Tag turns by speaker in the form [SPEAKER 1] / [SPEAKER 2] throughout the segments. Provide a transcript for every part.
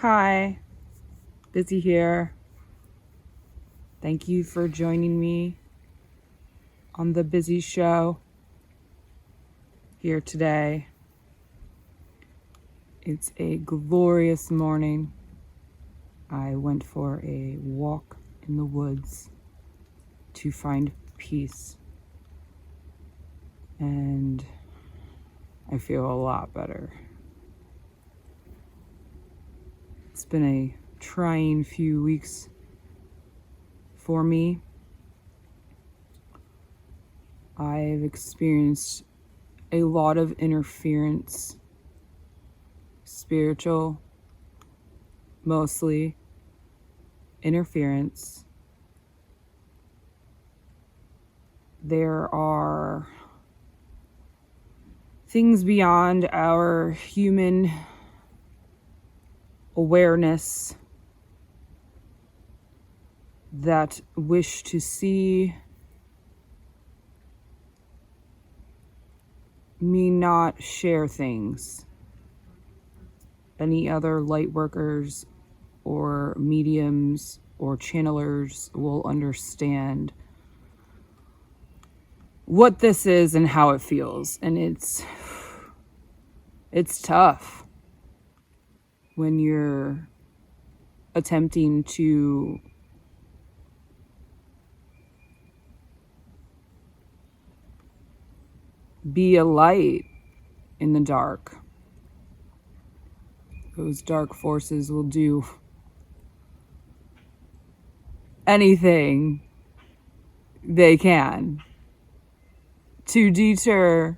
[SPEAKER 1] Hi, Bizzy here. Thank you for joining me on the Bizzy Show here today. It's a glorious morning. I went for a walk in the woods to find peace, and I feel a lot better. It's been a trying few weeks for me. I've experienced a lot of interference, spiritual, mostly interference. There are things beyond our human awareness that wish to see me not share things. Any other light workers or mediums or channelers will understand what this is and how it feels. And it's tough when you're attempting to be a light in the dark. Those dark forces will do anything they can to deter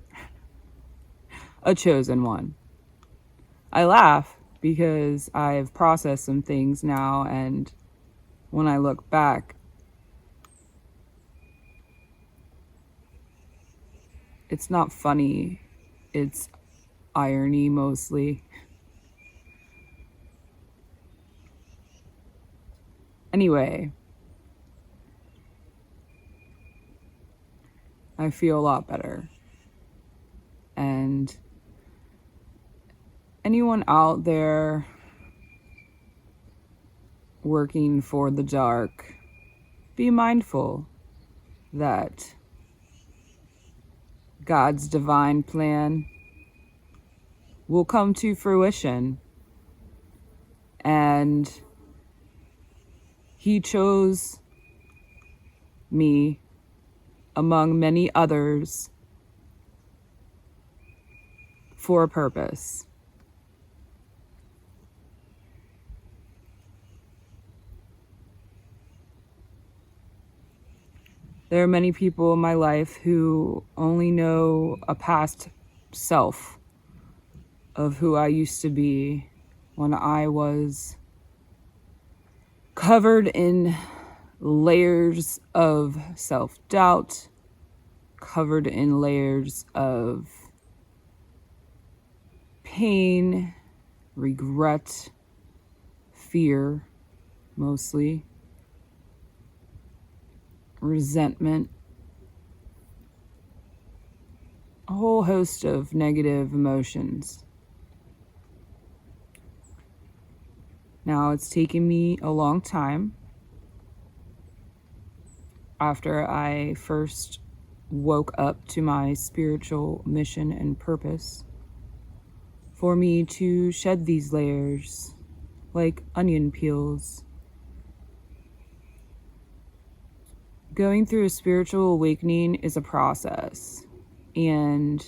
[SPEAKER 1] a chosen one. I laugh because I've processed some things now, and when I look back, it's not funny, it's irony mostly. Anyway, I feel a lot better. And anyone out there working for the dark, be mindful that God's divine plan will come to fruition, and He chose me among many others for a purpose. There are many people in my life who only know a past self of who I used to be when I was covered in layers of self-doubt, covered in layers of pain, regret, fear, mostly, resentment, a whole host of negative emotions. Now, it's taken me a long time after I first woke up to my spiritual mission and purpose for me to shed these layers like onion peels. Going through a spiritual awakening is a process, and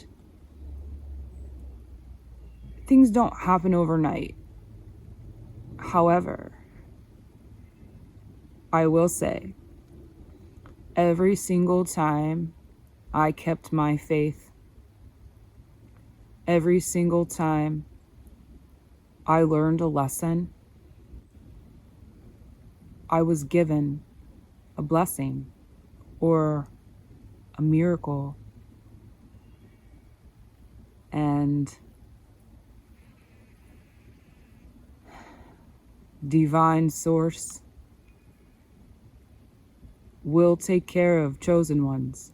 [SPEAKER 1] things don't happen overnight. However, I will say, every single time I kept my faith, every single time I learned a lesson, I was given a blessing or a miracle. And divine source will take care of chosen ones.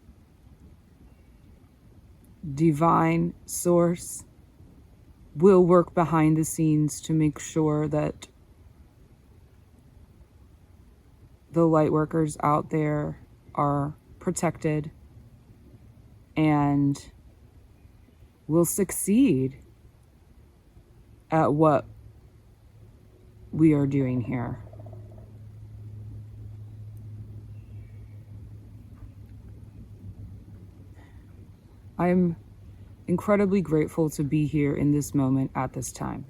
[SPEAKER 1] Divine source will work behind the scenes to make sure that the light workers out there are protected and will succeed at what we are doing here. I'm incredibly grateful to be here in this moment at this time.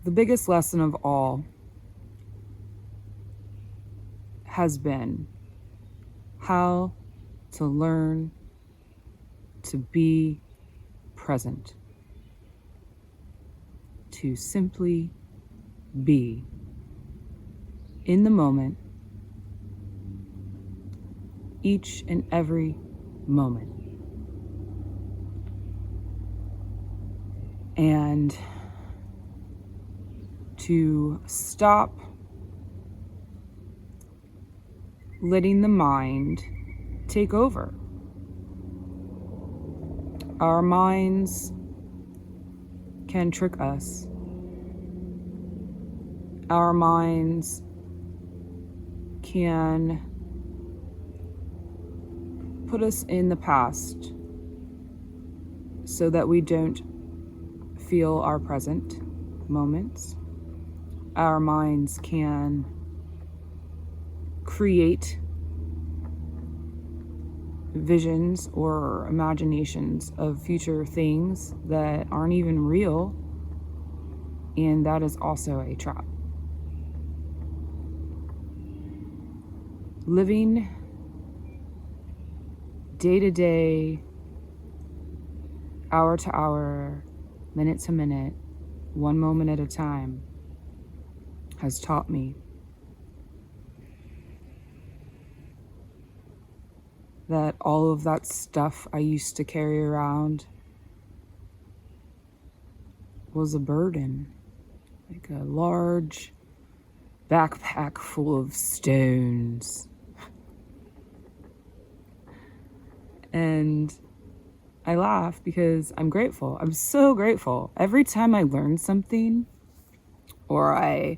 [SPEAKER 1] The biggest lesson of all has been how to learn to be present, to simply be in the moment, each and every moment. And to stop letting the mind take over. Our minds can trick us. Our minds can put us in the past so that we don't feel our present moments. Our minds can create visions or imaginations of future things that aren't even real, and that is also a trap. Living day to day, hour to hour, minute to minute, one moment at a time has taught me that all of that stuff I used to carry around was a burden, like a large backpack full of stones. And I laugh because I'm grateful. I'm so grateful. Every time I learn something or I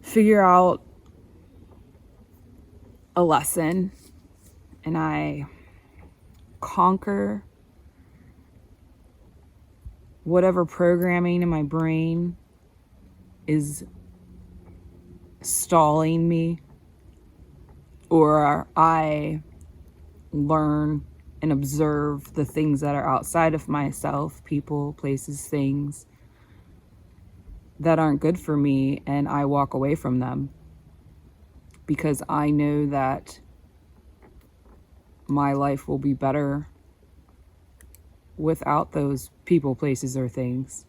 [SPEAKER 1] figure out a lesson and I conquer whatever programming in my brain is stalling me, or I learn and observe the things that are outside of myself, people, places, things that aren't good for me, and I walk away from them because I know that my life will be better without those people, places, or things.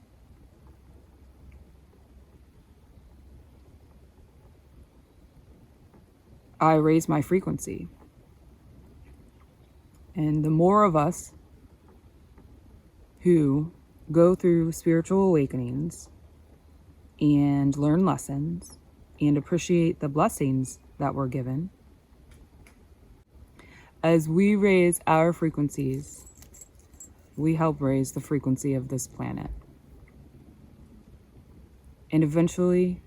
[SPEAKER 1] I raise my frequency. And the more of us who go through spiritual awakenings and learn lessons and appreciate the blessings that we're given, as we raise our frequencies, we help raise the frequency of this planet. And eventually,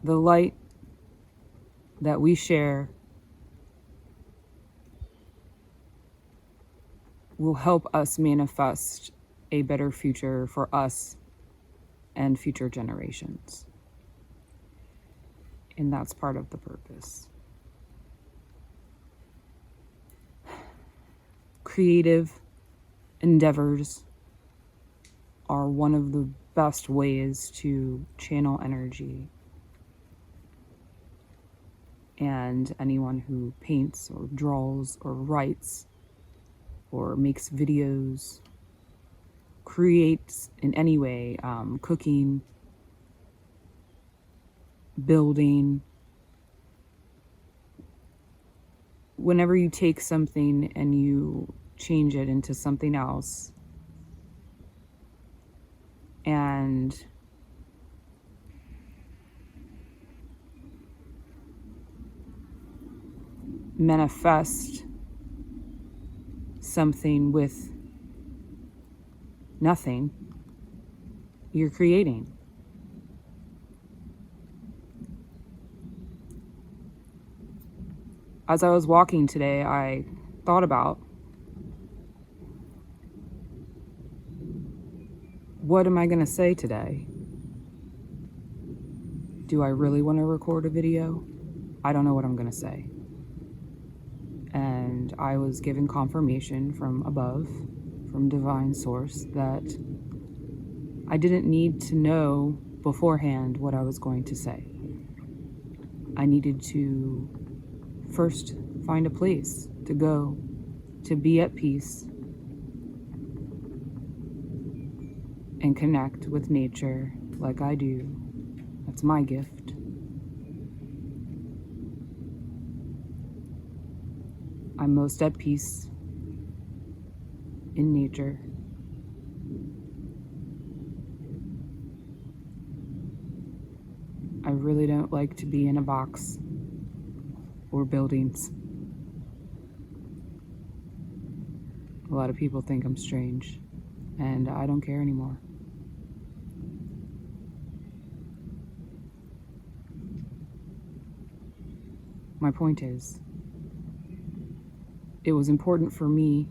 [SPEAKER 1] the light that we share will help us manifest a better future for us and future generations. And that's part of the purpose. Creative endeavors are one of the best ways to channel energy. And anyone who paints or draws or writes or makes videos, creates in any way, cooking, building. Whenever you take something and you change it into something else and manifest something with nothing, you're creating. As I was walking today, I thought about, what am I going to say today? Do I really want to record a video? I don't know what I'm going to say. And I was given confirmation from above, from divine source, that I didn't need to know beforehand what I was going to say. I needed to first find a place to go, to be at peace and connect with nature like I do. That's my gift. I'm most at peace in nature. I really don't like to be in a box or buildings. A lot of people think I'm strange, and I don't care anymore. My point is, it was important for me,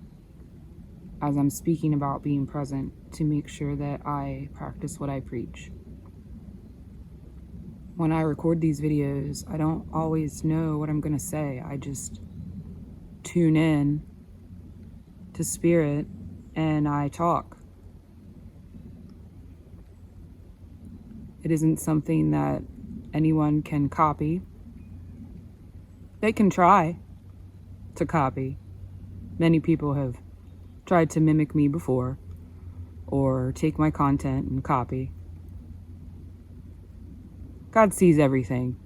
[SPEAKER 1] as I'm speaking about being present, to make sure that I practice what I preach. When I record these videos, I don't always know what I'm going to say. I just tune in to spirit and I talk. It isn't something that anyone can copy. They can try to copy. Many people have tried to mimic me before, or take my content and copy. God sees everything.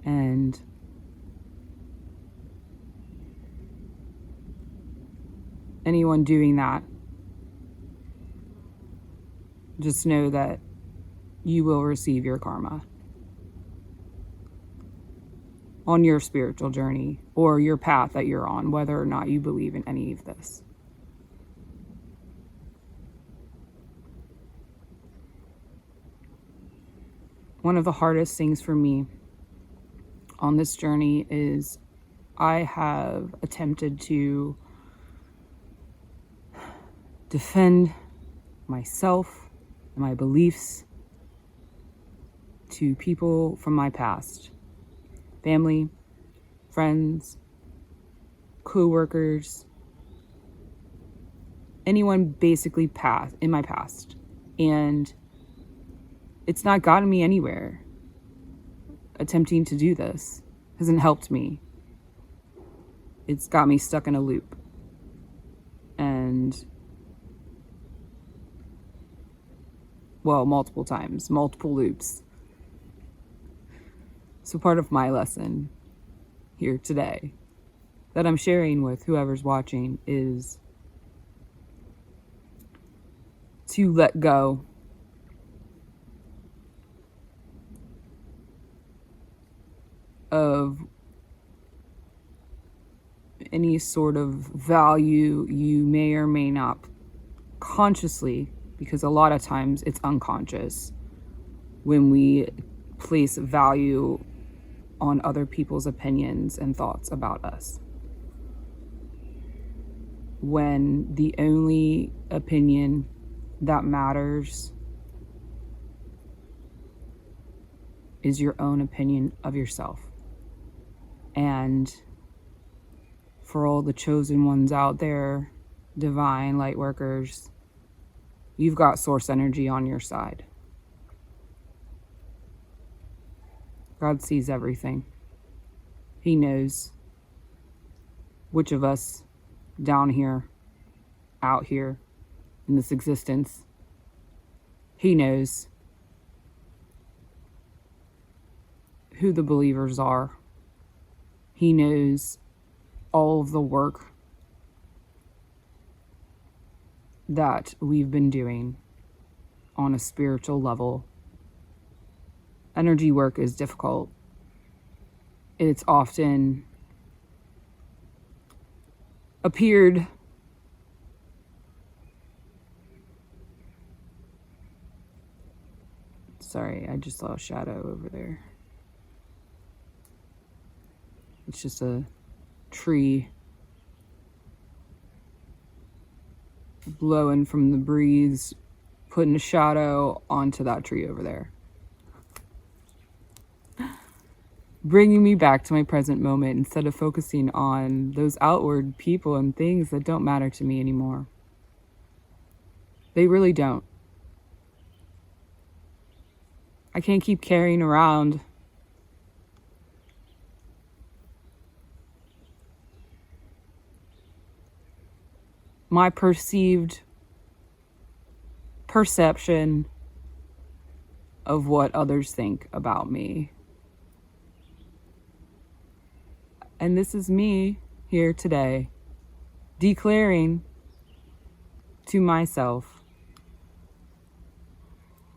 [SPEAKER 1] And anyone doing that, just know that you will receive your karma on your spiritual journey or your path that you're on, whether or not you believe in any of this. One of the hardest things for me on this journey is I have attempted to defend myself and my beliefs to people from my past. Family, friends, co-workers, anyone basically in my past. And it's not gotten me anywhere. Attempting to do this hasn't helped me. It's got me stuck in a loop. And, well, multiple times, multiple loops. So part of my lesson here today that I'm sharing with whoever's watching is to let go of any sort of value you may or may not consciously, because a lot of times it's unconscious when we place value on other people's opinions and thoughts about us. When the only opinion that matters is your own opinion of yourself. And for all the chosen ones out there, divine light workers, you've got source energy on your side. God sees everything. He knows which of us down here, out here, in this existence, He knows who the believers are. He knows all of the work that we've been doing on a spiritual level. Energy work is difficult. It's often appeared Sorry, I just saw a shadow over there. It's just a tree blowing from the breeze, putting a shadow onto that tree over there. Bringing me back to my present moment instead of focusing on those outward people and things that don't matter to me anymore. They really don't. I can't keep carrying around my perceived perception of what others think about me. And this is me here today, declaring to myself,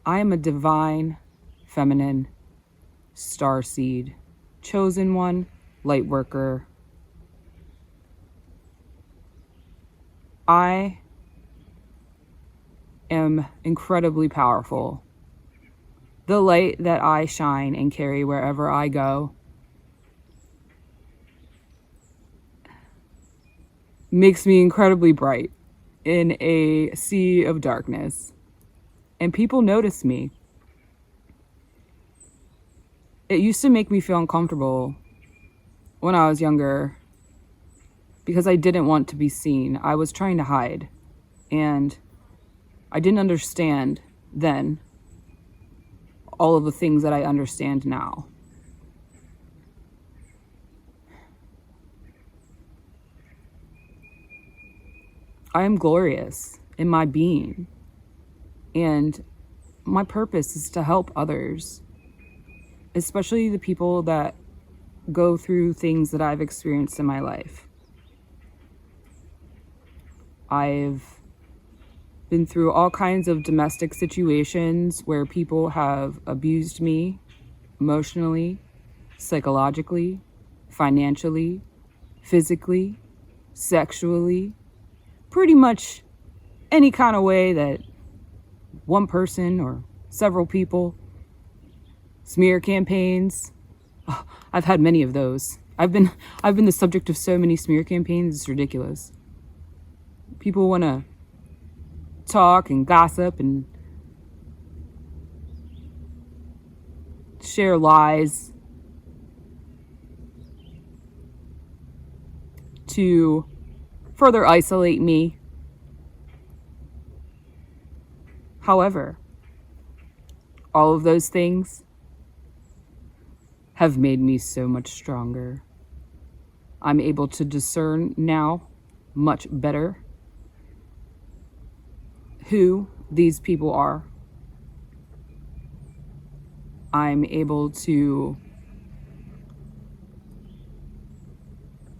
[SPEAKER 1] I am a divine, feminine, starseed, chosen one, light worker. I am incredibly powerful. The light that I shine and carry wherever I go makes me incredibly bright in a sea of darkness. And people notice me. It used to make me feel uncomfortable when I was younger because I didn't want to be seen. I was trying to hide. And I didn't understand then all of the things that I understand now. I am glorious in my being, and my purpose is to help others, especially the people that go through things that I've experienced in my life. I've been through all kinds of domestic situations where people have abused me emotionally, psychologically, financially, physically, sexually, pretty much any kind of way that one person or several people. Smear campaigns. Oh, I've had many of those. I've been the subject of so many smear campaigns, it's ridiculous. People want to talk and gossip and share lies to further isolate me. However, all of those things have made me so much stronger. I'm able to discern now much better who these people are. I'm able to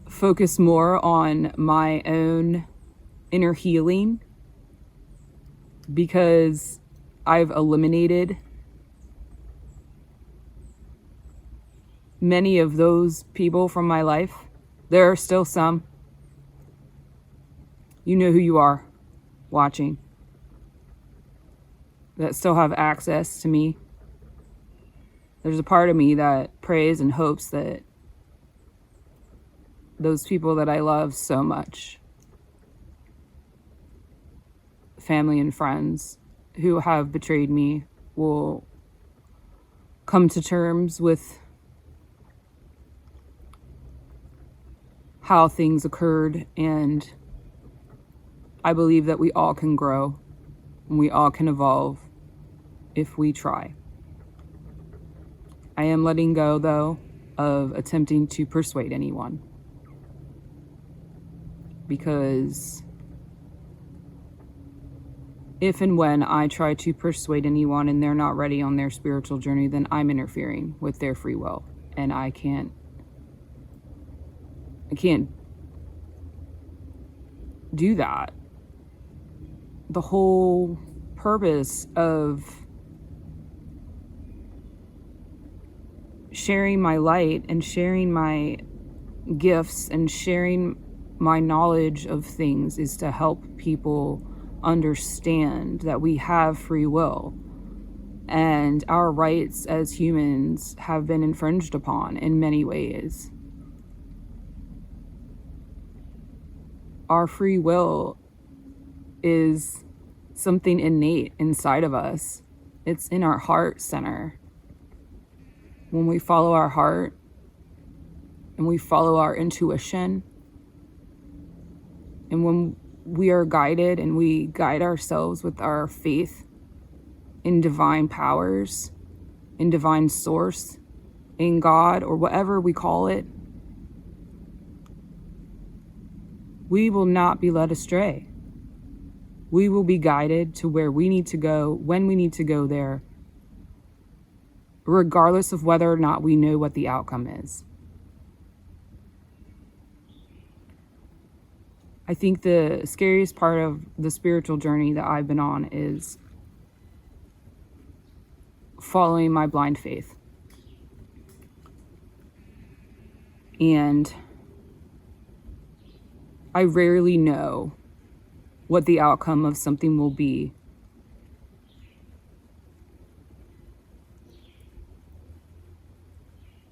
[SPEAKER 1] focus more on my own inner healing because I've eliminated many of those people from my life. There are still some. You know who you are watching that still have access to me. There's a part of me that prays and hopes that those people that I love so much, family and friends who have betrayed me, will come to terms with how things occurred. And I believe that we all can grow and we all can evolve if we try. I am letting go, though, of attempting to persuade anyone, because if and when I try to persuade anyone and they're not ready on their spiritual journey, then I'm interfering with their free will, and I can't do that. The whole purpose of sharing my light and sharing my gifts and sharing my knowledge of things is to help people understand that we have free will And our rights as humans have been infringed upon in many ways. Our free will is something innate inside of us. It's in our heart center. When we follow our heart and we follow our intuition, and when we are guided and we guide ourselves with our faith in divine powers, in divine source, in God, or whatever we call it, we will not be led astray. We will be guided to where we need to go, when we need to go there, regardless of whether or not we know what the outcome is. I think the scariest part of the spiritual journey that I've been on is following my blind faith. And I rarely know what the outcome of something will be.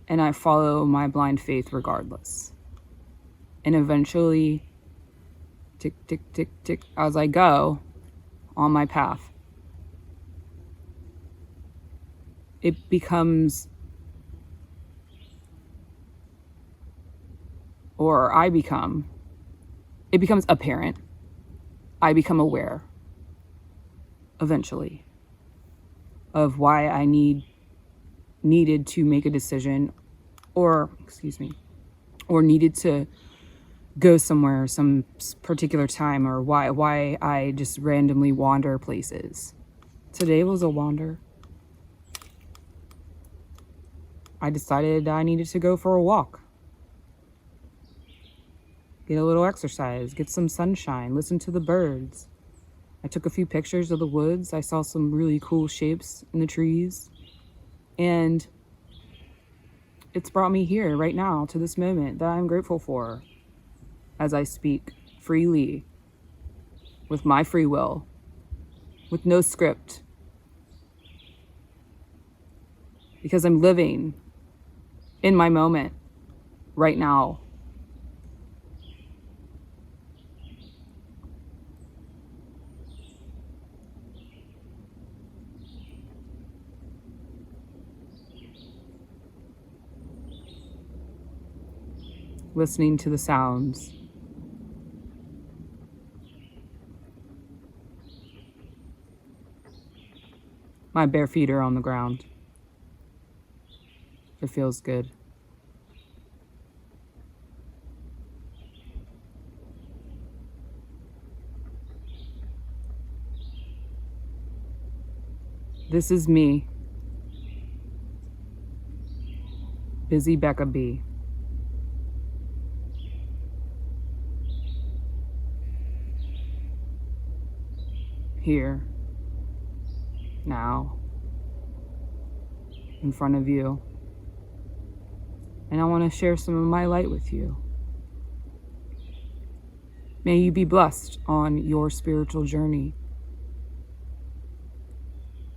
[SPEAKER 1] And I follow my blind faith regardless. And eventually, tick, tick, tick, tick, as I go on my path, it becomes, or I become, it becomes apparent. I become aware, eventually, of why I needed to make a decision, or needed to go somewhere some particular time, or why I just randomly wander places. Today was a wander. I decided I needed to go for a walk. Get a little exercise, get some sunshine, listen to the birds. I took a few pictures of the woods. I saw some really cool shapes in the trees. And it's brought me here right now to this moment that I'm grateful for as I speak freely with my free will, with no script. Because I'm living in my moment right now. Listening to the sounds. My bare feet are on the ground. It feels good. This is me, BizzyBeccaBee. Here, now, in front of you. And I want to share some of my light with you. May you be blessed on your spiritual journey.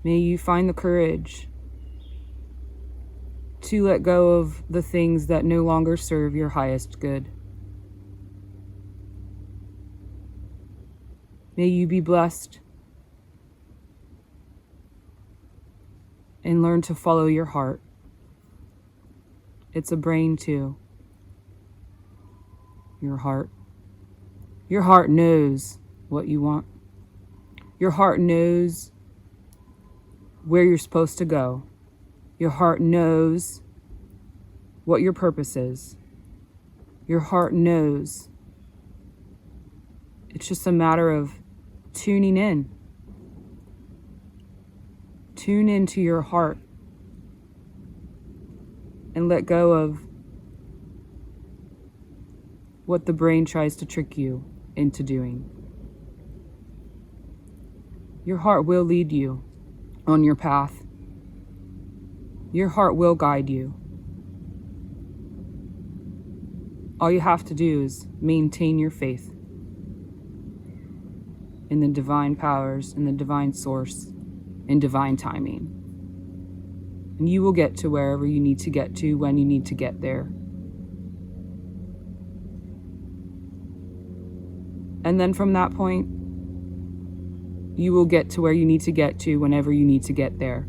[SPEAKER 1] May you find the courage to let go of the things that no longer serve your highest good. May you be blessed and learn to follow your heart. It's a brain too. Your heart. Your heart knows what you want. Your heart knows where you're supposed to go. Your heart knows what your purpose is. Your heart knows. It's just a matter of tuning in. Tune into your heart and let go of what the brain tries to trick you into doing. Your heart will lead you on your path. Your heart will guide you. All you have to do is maintain your faith in the divine powers, in the divine source, in divine timing. And you will get to wherever you need to get to when you need to get there. And then from that point, you will get to where you need to get to whenever you need to get there.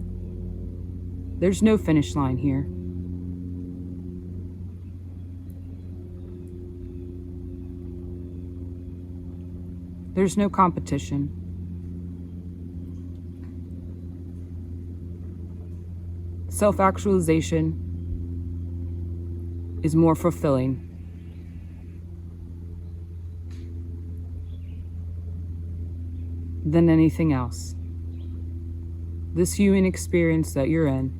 [SPEAKER 1] There's no finish line here. There's no competition. Self-actualization is more fulfilling than anything else. This human experience that you're in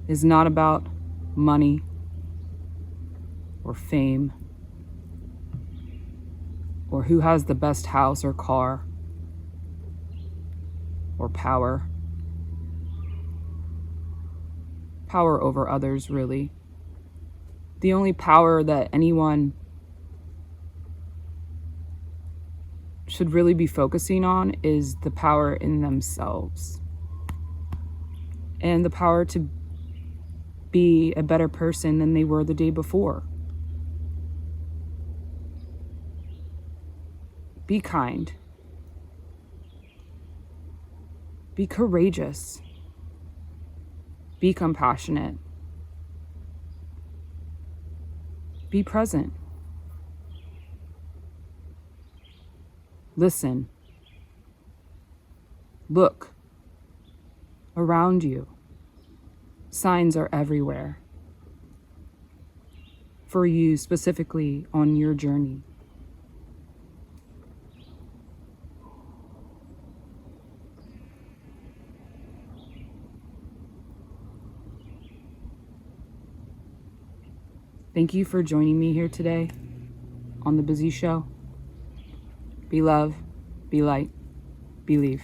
[SPEAKER 1] is not about money or fame or who has the best house or car or power. Power over others, really. The only power that anyone should really be focusing on is the power in themselves and the power to be a better person than they were the day before. Be kind. Be courageous. Be compassionate. Be present. Listen. Look around you. Signs are everywhere for you specifically on your journey. Thank you for joining me here today on The Bizzy Show. Be love, be light, believe.